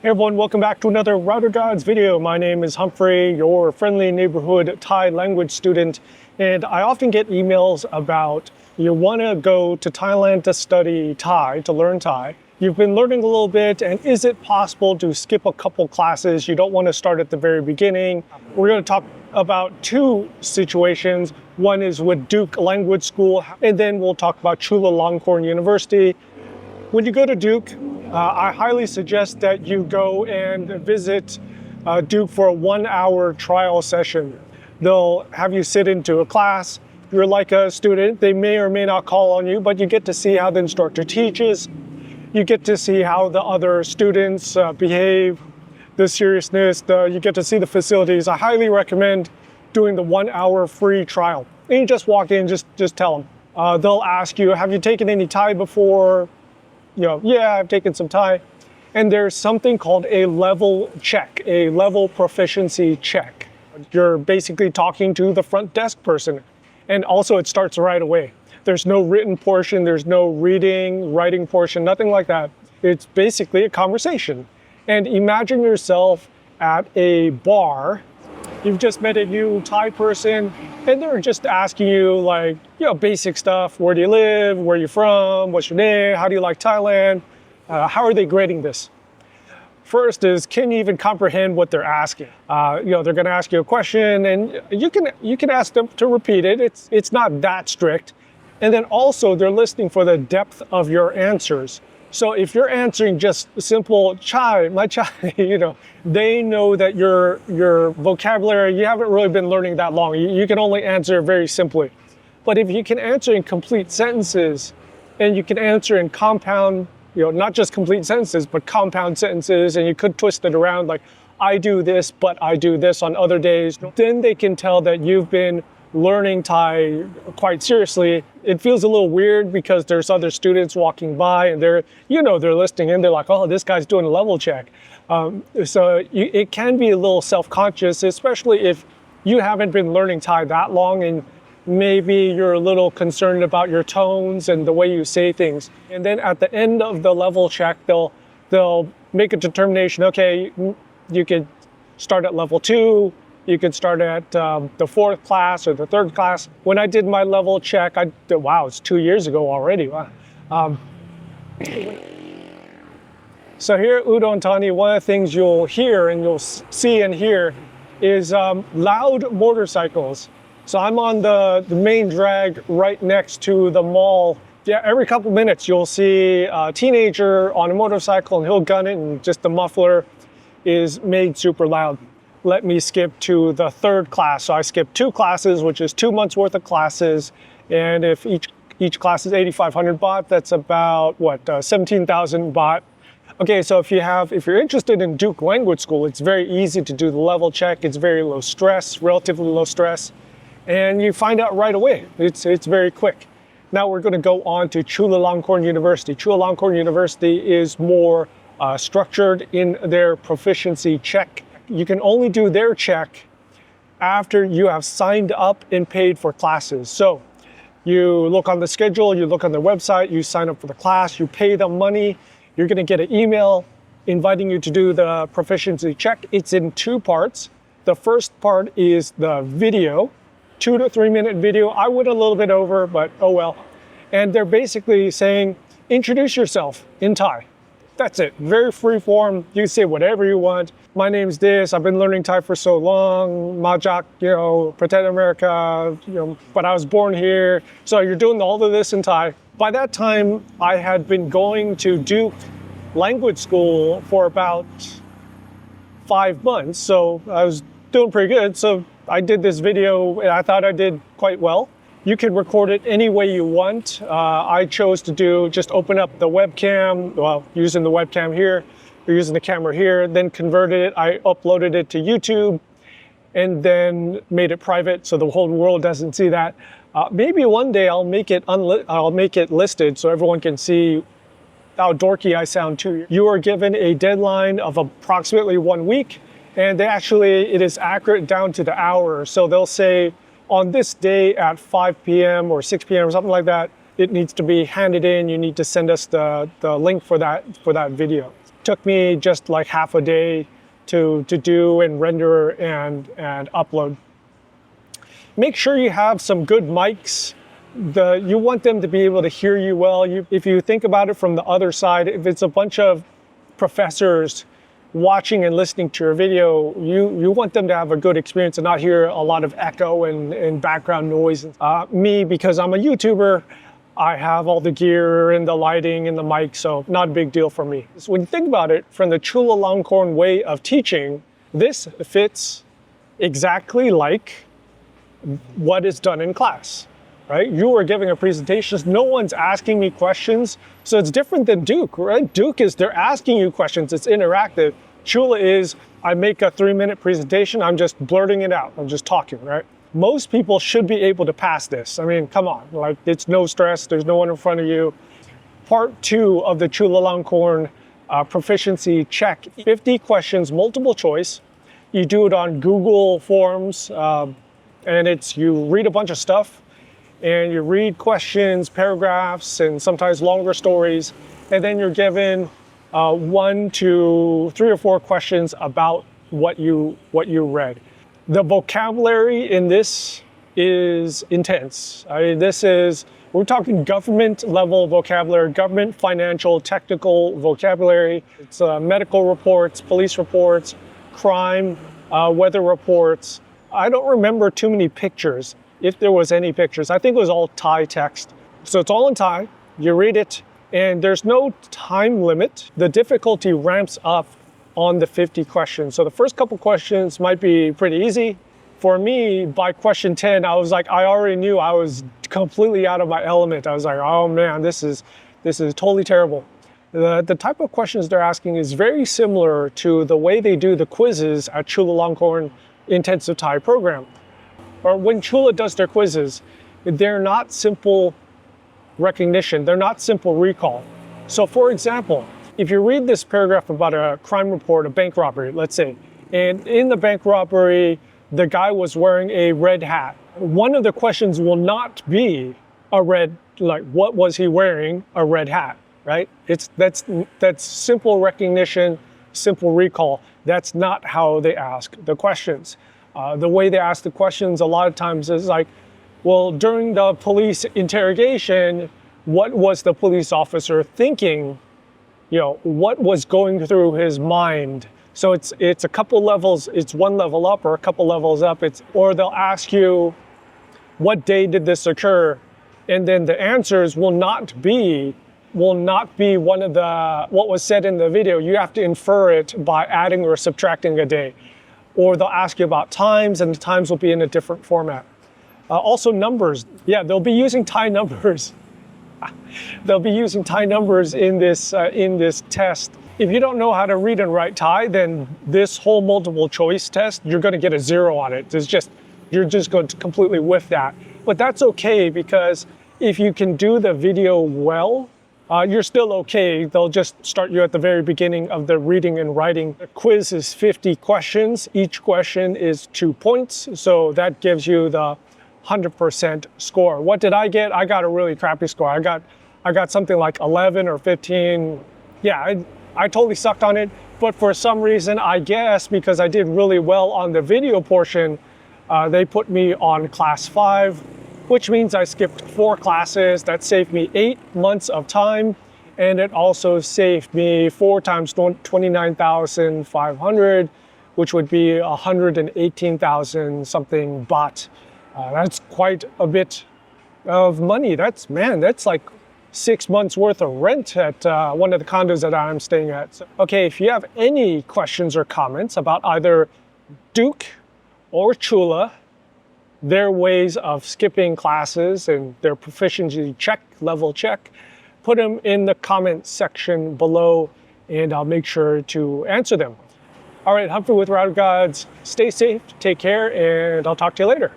Hey everyone, welcome back to another Router Guides video. My name is Humphrey, your friendly neighborhood Thai language student, and I often get emails about you want to go to Thailand to study Thai, to learn Thai. You've been learning a little bit, and is it possible to skip a couple classes? You don't want to start at the very beginning. We're going to talk about two situations. One is with Duke Language School, and then we'll talk about Chulalongkorn University. When you go to Duke, I highly suggest that you go and visit Duke for a 1-hour trial session. They'll have you sit into a class. You're like a student. They may or may not call on you, but you get to see how the instructor teaches. You get to see how the other students behave, the seriousness, you get to see the facilities. I highly recommend doing the 1-hour free trial. And you just walk in, just tell them. They'll ask you, have you taken any Thai before? Yeah, I've taken some Thai. And there's something called a level check, a level proficiency check. You're basically talking to the front desk person. And also it starts right away. There's no written portion, there's no reading, writing portion, nothing like that. It's basically a conversation. And imagine yourself at a bar. You've just met a new Thai person, and they're just asking you basic stuff. Where do you live? Where are you from? What's your name? How do you like Thailand? How are they grading this? First is, can you even comprehend what they're asking? They're going to ask you a question, and you can ask them to repeat it. It's not that strict. And then also, they're listening for the depth of your answers. So if you're answering just simple chai, my chai, they know that your vocabulary, you haven't really been learning that long. You can only answer very simply. But if you can answer in complete sentences, and you can answer in compound, not just complete sentences, but compound sentences, and you could twist it around like, I do this, but I do this on other days, then they can tell that you've been learning Thai quite seriously. It feels a little weird because there's other students walking by and they're listening in. They're like, oh, this guy's doing a level check. It can be a little self-conscious, especially if you haven't been learning Thai that long and maybe you're a little concerned about your tones and the way you say things. And then at the end of the level check, they'll make a determination, okay, you could start at level 2, you could start at the 4th class or the 3rd class. When I did my level check, it's 2 years ago already. Wow. So here at Udon, Thani, one of the things you'll hear and you'll see and hear is loud motorcycles. So I'm on the main drag right next to the mall. Yeah, every couple minutes you'll see a teenager on a motorcycle and he'll gun it, and just the muffler is made super loud. Let me skip to the 3rd class. So I skipped 2 classes, which is 2 months worth of classes. And if each class is 8,500 baht, that's about 17,000 baht. Okay, so if you're interested in Duke Language School, it's very easy to do the level check. It's very low stress, relatively low stress. And you find out right away. It's very quick. Now we're going to go on to Chulalongkorn University. Chulalongkorn University is more structured in their proficiency check. You can only do their check after you have signed up and paid for classes. So you look on the schedule, you look on their website, you sign up for the class, you pay them money, you're going to get an email inviting you to do the proficiency check. It's in 2 parts. The first part is the video, 2 to 3 minute video. I went a little bit over, but oh well. And they're basically saying, introduce yourself in Thai. That's it. Very free form. You can say whatever you want. My name's this. I've been learning Thai for so long. Majak, pretend America, but I was born here. So you're doing all of this in Thai. By that time, I had been going to Duke Language School for about 5 months. So I was doing pretty good. So I did this video and I thought I did quite well. You can record it any way you want. I chose to just open up the webcam, using the webcam here, or using the camera here, then converted it. I uploaded it to YouTube and then made it private so the whole world doesn't see that. Maybe one day I'll make it listed so everyone can see how dorky I sound too. You are given a deadline of approximately 1 week, and it is accurate down to the hour. So they'll say, on this day at 5 p.m. or 6 p.m. or something like that, it needs to be handed in. You need to send us the link for that video. Took me just like half a day to do and render and upload. Make sure you have some good mics. You want them to be able to hear you well. If you think about it from the other side, if it's a bunch of professors watching and listening to your video, you want them to have a good experience and not hear a lot of echo and background noise. Me, because I'm a YouTuber, I have all the gear and the lighting and the mic, so not a big deal for me. So when you think about it, from the Chulalongkorn way of teaching, this fits exactly like what is done in class, right? You are giving a presentation, no one's asking me questions, so it's different than Duke, right? Duke is, they're asking you questions, it's interactive. Chula is, I make a 3-minute presentation, I'm just blurting it out, I'm just talking, right? Most people should be able to pass this. I mean, come on, like it's no stress, there's no one in front of you. Part 2 of the Chulalongkorn proficiency check, 50 questions, multiple choice. You do it on Google Forms, and you read a bunch of stuff, and you read questions, paragraphs, and sometimes longer stories, and then you're given 1 to 3 or 4 questions about what you read. The vocabulary in this is intense. We're talking government level vocabulary, government, financial, technical vocabulary. It's medical reports, police reports, crime, weather reports. I don't remember too many pictures, if there was any pictures. I think it was all Thai text. So it's all in Thai, you read it, and there's no time limit. The difficulty ramps up on the 50 questions. So the first couple questions might be pretty easy. For me, by question 10, I was like, I already knew I was completely out of my element. I was like, oh man, this is totally terrible. The type of questions they're asking is very similar to the way they do the quizzes at Chulalongkorn Intensive Thai program. Or when Chula does their quizzes, they're not simple recognition, they're not simple recall. So for example, if you read this paragraph about a crime report, a bank robbery, let's say, and in the bank robbery, the guy was wearing a red hat. One of the questions will not be what was he wearing, a red hat, right? That's simple recognition, simple recall. That's not how they ask the questions. The way they ask the questions a lot of times is like, well, during the police interrogation, what was the police officer thinking? What was going through his mind? So it's a couple levels, it's one level up or a couple levels up. Or they'll ask you, what day did this occur? And then the answers will not be one of what was said in the video. You have to infer it by adding or subtracting a day. Or they'll ask you about times, and the times will be in a different format. Also numbers. Yeah, they'll be using Thai numbers. They'll be using Thai numbers in this test. If you don't know how to read and write Thai, then this whole multiple choice test, you're going to get a 0 on it. You're just going to completely whiff that. But that's okay, because if you can do the video well, you're still okay. They'll just start you at the very beginning of the reading and writing. The quiz is 50 questions. Each question is 2 points. So that gives you the 100% score. What did I get? I got a really crappy score. I got something like 11 or 15. Yeah, I totally sucked on it. But for some reason, I guess because I did really well on the video portion, they put me on class 5, which means I skipped 4 classes. That saved me 8 months of time. And it also saved me 4 times 29,500, which would be 118,000 something baht. That's quite a bit of money. That's like 6 months worth of rent at one of the condos that I'm staying at. So, okay, if you have any questions or comments about either Duke or Chula, their ways of skipping classes and their proficiency level check, put them in the comment section below and I'll make sure to answer them. All right, Humphrey with Router Gods, stay safe, take care, and I'll talk to you later.